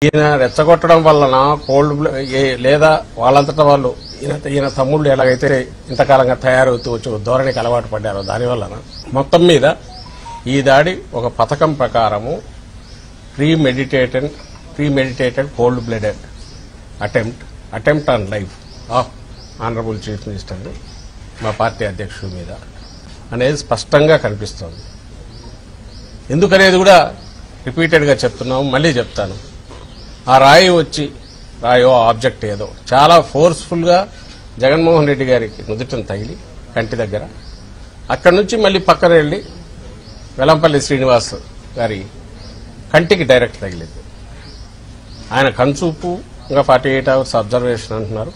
ఈయన రెచ్చగొట్టడం వలన కోల్డ్ లేదా వాళ్ళంతటా వాళ్ళు ఈయన తమ్ముళ్ళు ఎలాగైతే ఇంతకాలంగా తయారవుతూ వచ్చి ధోరణికి అలవాటు పడ్డారో దానివల్ల మొత్తం మీద ఈ దాడి ఒక పథకం ప్రకారము premeditated cold blooded attempt on life of honourable chief minister మా పార్టీ అధ్యక్షుడి మీద అనేది స్పష్టంగా కనిపిస్తోంది. ఎందుకనేది కూడా రిపీటెడ్గా చెప్తున్నాము, మళ్ళీ చెప్తాను. ఆ రాయో ఆబ్జెక్ట్ ఏదో చాలా ఫోర్స్ఫుల్గా జగన్మోహన్ రెడ్డి గారికి నుదుటిని తగిలి కంటి దగ్గర, అక్కడి నుంచి మళ్ళీ పక్కన వెళ్లి వెల్లంపల్లి శ్రీనివాస్ గారి కంటికి డైరెక్ట్ తగిలింది. ఆయన కన్సూపు ఇంకా 48 అవర్స్ అబ్జర్వేషన్ అంటున్నారు,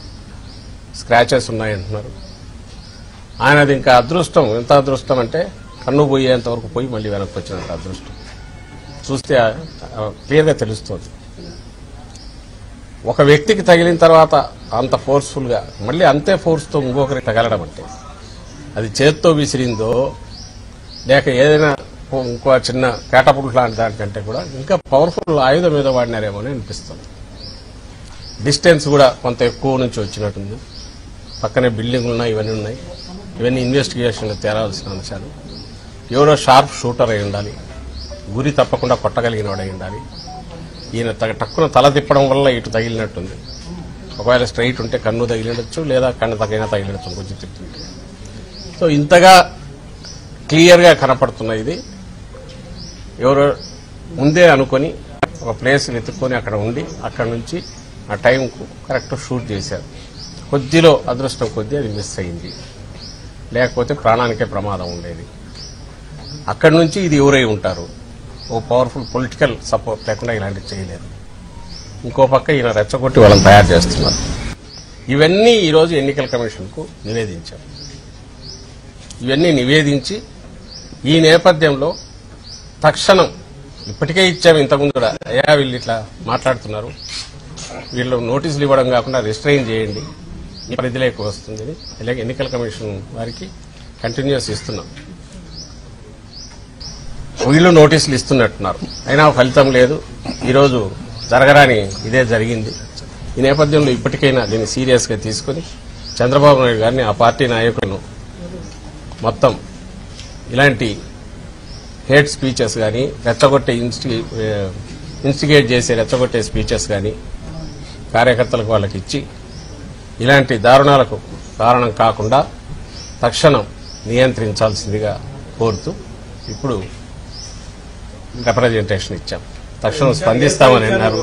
స్క్రాచెస్ ఉన్నాయంటున్నారు. ఆయనది ఇంకా అదృష్టం, ఎంత అదృష్టం అంటే కన్ను పోయేంత వరకు పోయి మళ్ళీ వెనక్కి వచ్చినంత అదృష్టం చూస్తే క్లియర్గా తెలుస్తుంది. ఒక వ్యక్తికి తగిలిన తర్వాత అంత ఫోర్స్ఫుల్గా మళ్ళీ అంతే ఫోర్స్తో ఇంకొకరికి తగలడం అంటే అది చేత్తో విసిరిందో లేక ఏదైనా ఇంకో చిన్న క్యాటపుల్ట్ లాంటి దానికంటే కూడా ఇంకా పవర్ఫుల్ ఆయుధం మీద వాడినారేమో అని అనిపిస్తుంది. డిస్టెన్స్ కూడా కొంత ఎక్కువ నుంచి వచ్చినట్టుంది. పక్కనే బిల్డింగ్లు ఉన్నాయి, ఇవన్నీ ఉన్నాయి. ఇవన్నీ ఇన్వెస్టిగేషన్లో తేరాల్సిన అంశాలు. ఎవరో షార్ప్ షూటర్ అయి ఉండాలి, గురి తప్పకుండా కొట్టగలిగిన వాడు అయి ఉండాలి. ఈయన టక్కున తల తిప్పడం వల్ల ఇటు తగిలినట్టుంది. ఒకవేళ స్ట్రైట్ ఉంటే కన్ను తగిలినచ్చు, లేదా కన్ను తగిలినచ్చు కొంచెం తిప్పుతుంటే. సో ఇంతగా క్లియర్గా కనపడుతున్న ఇది ఎవరో ముందే అనుకొని ఒక ప్లేస్ వెతుక్కొని అక్కడ ఉండి అక్కడ నుంచి ఆ టైంకు కరెక్ట్ షూట్ చేశారు. కొద్దిలో అదృష్టం కొద్దీ అది మిస్ అయింది, లేకపోతే ప్రాణానికే ప్రమాదం ఉండేది. అక్కడి నుంచి ఇది ఎవరై ఉంటారు, ఓ పవర్ఫుల్ పొలిటికల్ సపోర్ట్ లేకుండా ఇలాంటివి చేయలేరు. ఇంకో పక్క ఈయన రెచ్చగొట్టి వాళ్ళని తయారు చేస్తున్నారు. ఇవన్నీ ఈరోజు ఎన్నికల కమిషన్కు నివేదించారు. ఇవన్నీ నివేదించి ఈ నేపథ్యంలో తక్షణం ఇప్పటికే ఇచ్చాము, ఇంతకుముందు కూడా అయ్యా వీళ్ళు ఇట్లా మాట్లాడుతున్నారు, వీళ్ళు నోటీసులు ఇవ్వడం కాకుండా రిస్ట్రైన్ చేయండి, ఈ పరిధిలోకి వస్తుంది అని ఎన్నికల కమిషన్ వారికి కంటిన్యూస్ ఇస్తున్నాం. వీళ్ళు నోటీసులు ఇస్తున్నట్టున్నారు, అయినా ఫలితం లేదు. ఈరోజు జరగరాని ఇదే జరిగింది. ఈ నేపథ్యంలో ఇప్పటికైనా దీన్ని సీరియస్గా తీసుకుని చంద్రబాబు నాయుడు గారిని, ఆ పార్టీ నాయకులను మొత్తం ఇలాంటి హేట్ స్పీచెస్ కానీ, రెచ్చగొట్టే ఇన్స్టిగేట్ చేసే రెచ్చగొట్టే స్పీచెస్ కానీ కార్యకర్తలకు వాళ్ళకి ఇచ్చి ఇలాంటి దారుణాలకు కారణం కాకుండా తక్షణం నియంత్రించాల్సిందిగా కోరుతూ ఇప్పుడు రిప్రజెంటేషన్ ఇచ్చాం. తక్షణం స్పందిస్తామని అన్నారు.